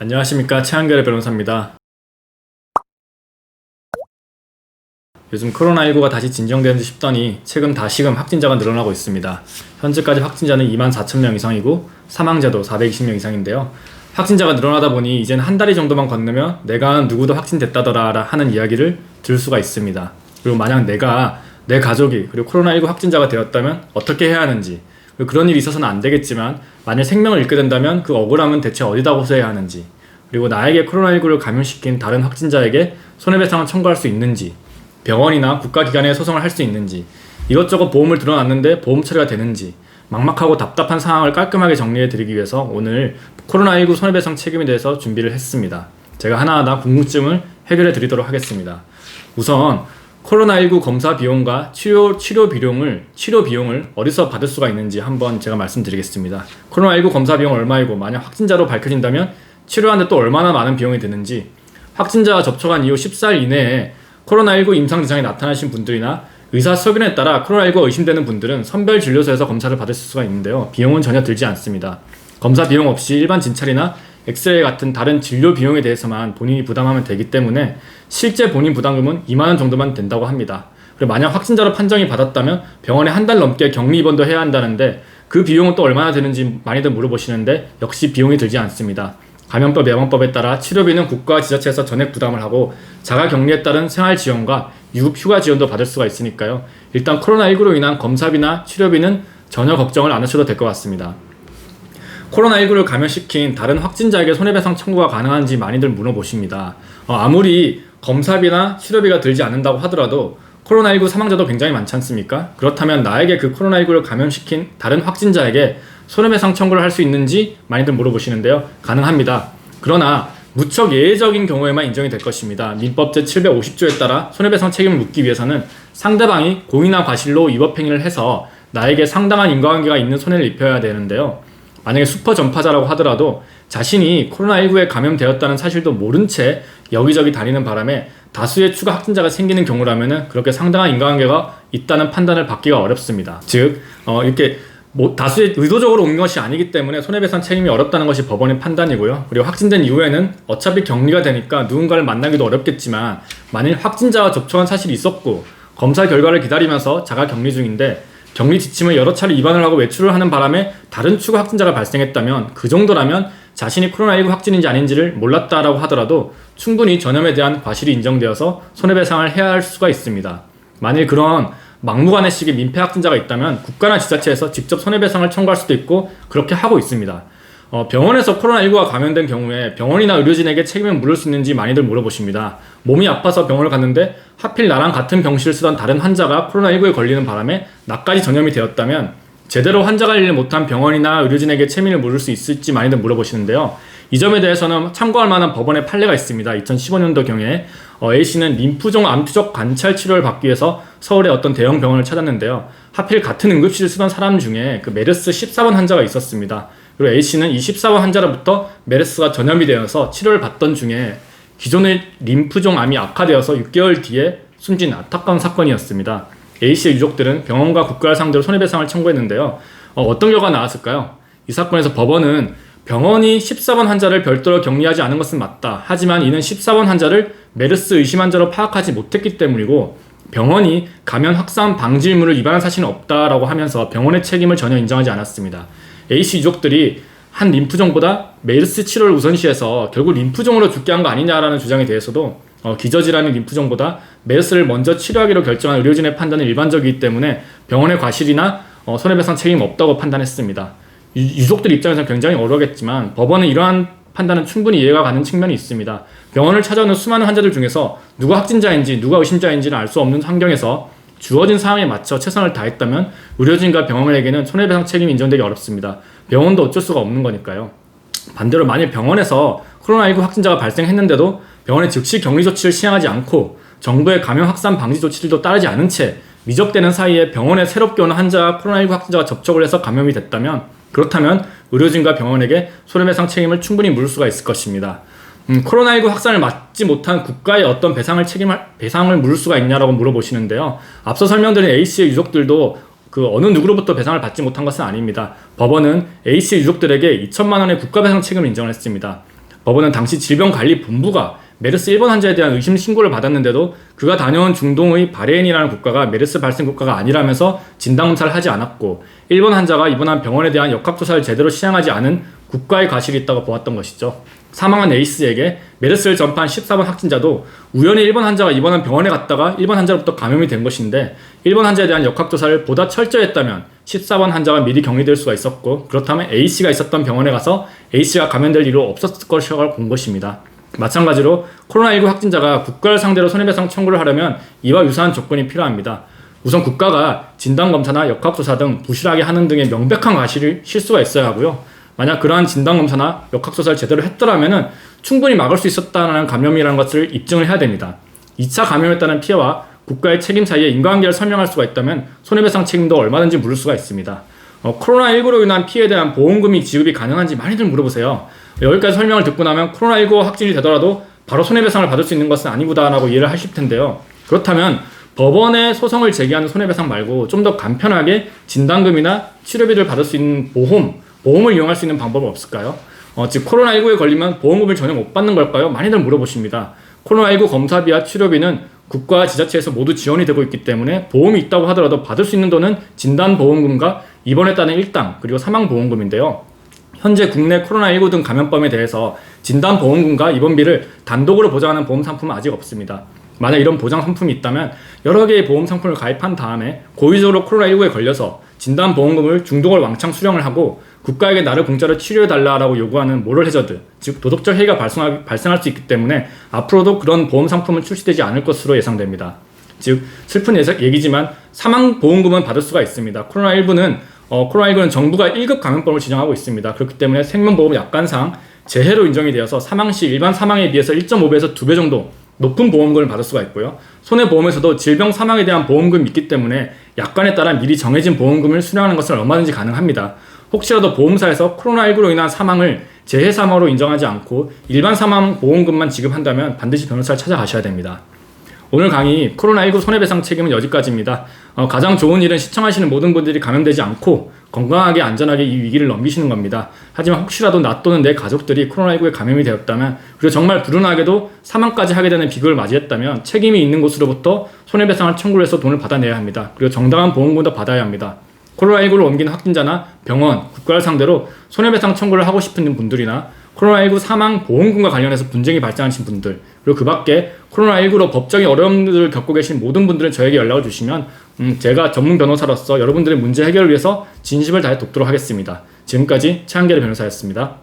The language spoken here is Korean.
안녕하십니까, 최한결의 변호사입니다. 요즘 코로나19가 다시 진정되는지 싶더니 최근 다시금 확진자가 늘어나고 있습니다. 현재까지 확진자는 24,000명 이상이고 사망자도 420명 이상인데요. 확진자가 늘어나다 보니 이젠 한 달이 정도만 건너면 내가 누구도 확진됐다더라 하는 이야기를 들을 수가 있습니다. 그리고 만약 내가, 내 가족이 그리고 코로나19 확진자가 되었다면 어떻게 해야 하는지, 그리고 그런 일이 있어서는 안 되겠지만 만약 생명을 잃게 된다면 그 억울함은 대체 어디다 호소해야 하는지, 그리고 나에게 코로나19를 감염시킨 다른 확진자에게 손해배상을 청구할 수 있는지, 병원이나 국가기관에 소송을 할 수 있는지, 이것저것 보험을 들어놨는데 보험 처리가 되는지, 막막하고 답답한 상황을 깔끔하게 정리해드리기 위해서 오늘 코로나19 손해배상 책임에 대해서 준비를 했습니다. 제가 하나하나 궁금증을 해결해드리도록 하겠습니다. 우선 코로나19 검사 비용과 치료 비용을 어디서 받을 수가 있는지 한번 제가 말씀드리겠습니다. 코로나19 검사 비용 얼마이고 만약 확진자로 밝혀진다면 치료하는데 또 얼마나 많은 비용이 드는지, 확진자와 접촉한 이후 14일 이내에 코로나19 임상 증상이 나타나신 분들이나 의사 소견에 따라 코로나19가 의심되는 분들은 선별 진료소에서 검사를 받을 수가 있는데요. 비용은 전혀 들지 않습니다. 검사 비용 없이 일반 진찰이나 엑스레이 같은 다른 진료 비용에 대해서만 본인이 부담하면 되기 때문에 실제 본인 부담금은 2만 원 정도만 된다고 합니다. 그리고 만약 확진자로 판정이 받았다면 병원에 한 달 넘게 격리 입원도 해야 한다는데 그 비용은 또 얼마나 되는지 많이들 물어보시는데 역시 비용이 들지 않습니다. 감염법 예방법에 따라 치료비는 국가와 지자체에서 전액 부담을 하고 자가격리에 따른 생활지원과 유급휴가 지원도 받을 수가 있으니까요. 일단 코로나19로 인한 검사비나 치료비는 전혀 걱정을 안 하셔도 될 것 같습니다. 코로나19를 감염시킨 다른 확진자에게 손해배상 청구가 가능한지 많이들 물어보십니다. 아무리 검사비나 치료비가 들지 않는다고 하더라도 코로나19 사망자도 굉장히 많지 않습니까? 그렇다면 나에게 그 코로나19를 감염시킨 다른 확진자에게 손해배상 청구를 할 수 있는지 많이들 물어보시는데요. 가능합니다. 그러나 무척 예외적인 경우에만 인정이 될 것입니다. 민법 제750조에 따라 손해배상 책임을 묻기 위해서는 상대방이 고의나 과실로 위법행위를 해서 나에게 상당한 인과관계가 있는 손해를 입혀야 되는데요. 만약에 슈퍼 전파자라고 하더라도 자신이 코로나19에 감염되었다는 사실도 모른 채 여기저기 다니는 바람에 다수의 추가 확진자가 생기는 경우라면 그렇게 상당한 인과관계가 있다는 판단을 받기가 어렵습니다. 즉 이렇게 다수의 의도적으로 온 것이 아니기 때문에 손해배상 책임이 어렵다는 것이 법원의 판단이고요. 그리고 확진된 이후에는 어차피 격리가 되니까 누군가를 만나기도 어렵겠지만 만일 확진자와 접촉한 사실이 있었고 검사 결과를 기다리면서 자가격리 중인데 격리 지침을 여러 차례 위반을 하고 외출을 하는 바람에 다른 추가 확진자가 발생했다면 그 정도라면 자신이 코로나19 확진인지 아닌지를 몰랐다라고 하더라도 충분히 전염에 대한 과실이 인정되어서 손해배상을 해야 할 수가 있습니다. 만일 그런 막무가내식의 민폐 확진자가 있다면 국가나 지자체에서 직접 손해배상을 청구할 수도 있고 그렇게 하고 있습니다. 병원에서 코로나19가 감염된 경우에 병원이나 의료진에게 책임을 물을 수 있는지 많이들 물어보십니다. 몸이 아파서 병원을 갔는데 하필 나랑 같은 병실을 쓰던 다른 환자가 코로나19에 걸리는 바람에 나까지 전염이 되었다면 제대로 환자 관리를 못한 병원이나 의료진에게 책임을 물을 수 있을지 많이들 물어보시는데요. 이 점에 대해서는 참고할 만한 법원의 판례가 있습니다. 2015년도 경에 A씨는 림프종 암투적 관찰 치료를 받기 위해서 서울의 어떤 대형 병원을 찾았는데요. 하필 같은 응급실을 쓰던 사람 중에 그 메르스 14번 환자가 있었습니다. 그리고 A씨는 이 14번 환자로부터 메르스가 전염이 되어서 치료를 받던 중에 기존의 림프종 암이 악화되어서 6개월 뒤에 숨진 안타까운 사건이었습니다. A씨의 유족들은 병원과 국가를 상대로 손해배상을 청구했는데요. 어떤 결과가 나왔을까요? 이 사건에서 법원은 병원이 14번 환자를 별도로 격리하지 않은 것은 맞다. 하지만 이는 14번 환자를 메르스 의심 환자로 파악하지 못했기 때문이고 병원이 감염 확산 방지 의무를 위반한 사실은 없다라고 하면서 병원의 책임을 전혀 인정하지 않았습니다. A씨 유족들이 한 림프종보다 메르스 치료를 우선시해서 결국 림프종으로 죽게 한 거 아니냐라는 주장에 대해서도 기저질환인 림프종보다 메르스를 먼저 치료하기로 결정한 의료진의 판단은 일반적이기 때문에 병원의 과실이나 손해배상 책임 없다고 판단했습니다. 유족들 입장에서는 굉장히 어려겠지만 법원은 이러한 판단은 충분히 이해가 가는 측면이 있습니다. 병원을 찾아오는 수많은 환자들 중에서 누가 확진자인지 누가 의심자인지는 알 수 없는 환경에서 주어진 상황에 맞춰 최선을 다했다면 의료진과 병원에게는 손해배상 책임이 인정되기 어렵습니다. 병원도 어쩔 수가 없는 거니까요. 반대로 만일 병원에서 코로나19 확진자가 발생했는데도 병원에 즉시 격리 조치를 시행하지 않고 정부의 감염 확산 방지 조치들도 따르지 않은 채 미적되는 사이에 병원에 새롭게 오는 환자와 코로나19 확진자가 접촉을 해서 감염이 됐다면 그렇다면 의료진과 병원에게 손해배상 책임을 충분히 물을 수가 있을 것입니다. 코로나19 확산을 막지 못한 국가의 어떤 배상을 물을 수가 있냐라고 물어보시는데요. 앞서 설명드린 A씨의 유족들도 그 어느 누구로부터 배상을 받지 못한 것은 아닙니다. 법원은 A씨 유족들에게 2천만 원의 국가배상 책임을 인정을 했습니다. 법원은 당시 질병관리본부가 메르스 일본 환자에 대한 의심 신고를 받았는데도 그가 다녀온 중동의 바레인이라는 국가가 메르스 발생 국가가 아니라면서 진단검사를 하지 않았고 일본 환자가 입원한 병원에 대한 역학조사를 제대로 시행하지 않은 국가의 과실이 있다고 보았던 것이죠. 사망한 A씨에게 메르스를 전파한 14번 확진자도 우연히 일본 환자가 입원한 병원에 갔다가 일본 환자로부터 감염이 된 것인데 일본 환자에 대한 역학조사를 보다 철저히 했다면 14번 환자가 미리 격리될 수가 있었고 그렇다면 A씨가 있었던 병원에 가서 A씨가 감염될 일은 없었을 것이라고 본 것입니다. 마찬가지로 코로나19 확진자가 국가를 상대로 손해배상 청구를 하려면 이와 유사한 조건이 필요합니다. 우선 국가가 진단검사나 역학조사 등 부실하게 하는 등의 명백한 과실을 실수가 있어야 하고요. 만약 그러한 진단검사나 역학조사를 제대로 했더라면 충분히 막을 수 있었다는 감염이라는 것을 입증을 해야 됩니다. 2차 감염에 따른 피해와 국가의 책임 사이의 인과관계를 설명할 수가 있다면 손해배상 책임도 얼마든지 물을 수가 있습니다. 코로나19로 인한 피해에 대한 보험금이 지급이 가능한지 많이들 물어보세요. 여기까지 설명을 듣고 나면 코로나19 확진이 되더라도 바로 손해배상을 받을 수 있는 것은 아니구나라고 이해를 하실 텐데요. 그렇다면 법원에 소송을 제기하는 손해배상 말고 좀 더 간편하게 진단금이나 치료비를 받을 수 있는 보험을 이용할 수 있는 방법은 없을까요? 즉 코로나19에 걸리면 보험금을 전혀 못 받는 걸까요? 많이들 물어보십니다. 코로나19 검사비와 치료비는 국가와 지자체에서 모두 지원이 되고 있기 때문에 보험이 있다고 하더라도 받을 수 있는 돈은 진단보험금과 입원에 따른 일당 그리고 사망보험금인데요. 현재 국내 코로나19 등 감염병에 대해서 진단보험금과 입원비를 단독으로 보장하는 보험 상품은 아직 없습니다. 만약 이런 보장 상품이 있다면 여러 개의 보험 상품을 가입한 다음에 고의적으로 코로나19에 걸려서 진단보험금을 중독을 왕창 수령을 하고 국가에게 나를 공짜로 치료해달라고 요구하는 모럴 해저드, 즉 도덕적 해이가 발생할 수 있기 때문에 앞으로도 그런 보험 상품은 출시되지 않을 것으로 예상됩니다. 즉 슬픈 얘기지만 사망보험금은 받을 수가 있습니다. 코로나19는 정부가 1급 감염병을 지정하고 있습니다. 그렇기 때문에 생명보험 약관상 재해로 인정이 되어서 사망 시 일반 사망에 비해서 1.5배에서 2배 정도 높은 보험금을 받을 수가 있고요. 손해보험에서도 질병 사망에 대한 보험금이 있기 때문에 약관에 따라 미리 정해진 보험금을 수령하는 것은 얼마든지 가능합니다. 혹시라도 보험사에서 코로나19로 인한 사망을 재해 사망으로 인정하지 않고 일반 사망 보험금만 지급한다면 반드시 변호사를 찾아가셔야 됩니다. 오늘 강의 코로나19 손해배상 책임은 여기까지입니다. 가장 좋은 일은 시청하시는 모든 분들이 감염되지 않고 건강하게 안전하게 이 위기를 넘기시는 겁니다. 하지만 혹시라도 나 또는 내 가족들이 코로나19에 감염이 되었다면 그리고 정말 불운하게도 사망까지 하게 되는 비극을 맞이했다면 책임이 있는 곳으로부터 손해배상을 청구를 해서 돈을 받아내야 합니다. 그리고 정당한 보험금도 받아야 합니다. 코로나19를 옮긴 확진자나 병원, 국가를 상대로 손해배상 청구를 하고 싶은 분들이나 코로나19 사망 보험금과 관련해서 분쟁이 발생하신 분들 그리고 그 밖에 코로나19로 법적인 어려움들을 겪고 계신 모든 분들은 저에게 연락을 주시면 제가 전문 변호사로서 여러분들의 문제 해결을 위해서 진심을 다해 돕도록 하겠습니다. 지금까지 최한결 변호사였습니다.